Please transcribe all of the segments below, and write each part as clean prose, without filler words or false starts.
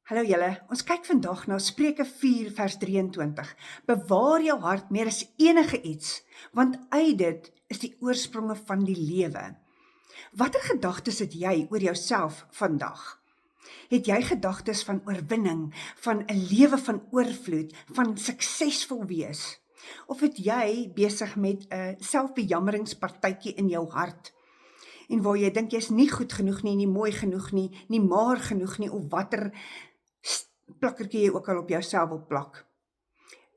Hallo julle, ons kyk vandag na Spreuke 4 vers 23. Bewaar jou hart meer as enige iets, want uit dit is die oorspronge van die lewe. Watter gedagtes het jy oor jouself vandag? Het jy gedagtes van oorwinning, van 'n lewe van oorvloed, van suksesvol wees? Of het jy besig met 'n selfbejammeringspartytjie in jou hart? En waar jy dink jy's nie goed genoeg nie mooi genoeg nie maar genoeg nie, of watter plakkertjie jy ook al op jouself wil plak.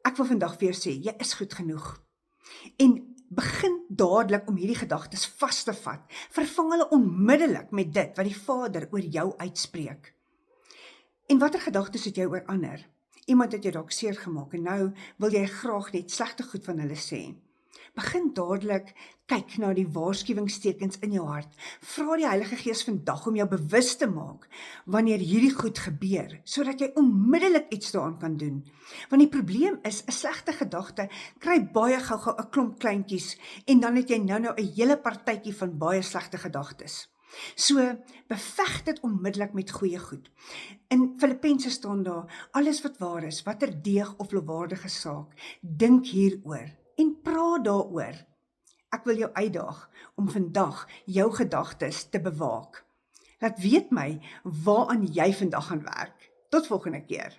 Ek wil vandag vir jou sê, jy is goed genoeg. En begin dadelik om hierdie gedagtes vas te vat. Vervang hulle onmiddellik met dit wat die Vader oor jou uitspreek. En watter gedagtes het jy oor ander? Iemand het jou dalk seer gemaak en nou wil jy graag net slegte goed van hulle sê. Begin dadelik kyk na die waarskuwingstekens in jou hart. Vra die Heilige Gees vandag om jou bewus te maak wanneer hierdie goed gebeur, sodat jy onmiddellik iets daaraan kan doen. Want die probleem is, 'n slegte gedagte kry baie gou-gou 'n klomp kleintjies en dan het jy nou 'n hele partytjie van baie slegte gedagtes. So, beveg dit onmiddellik met goeie goed. In Filippense staan daar, alles wat waar is, watter deeg of lofwaardige saak, dink hieroor en praat daaroor. Ek wil jou uitdaag om vandag jou gedagtes te bewaak. Laat weet my waaraan jy vandag gaan werk. Tot volgende keer.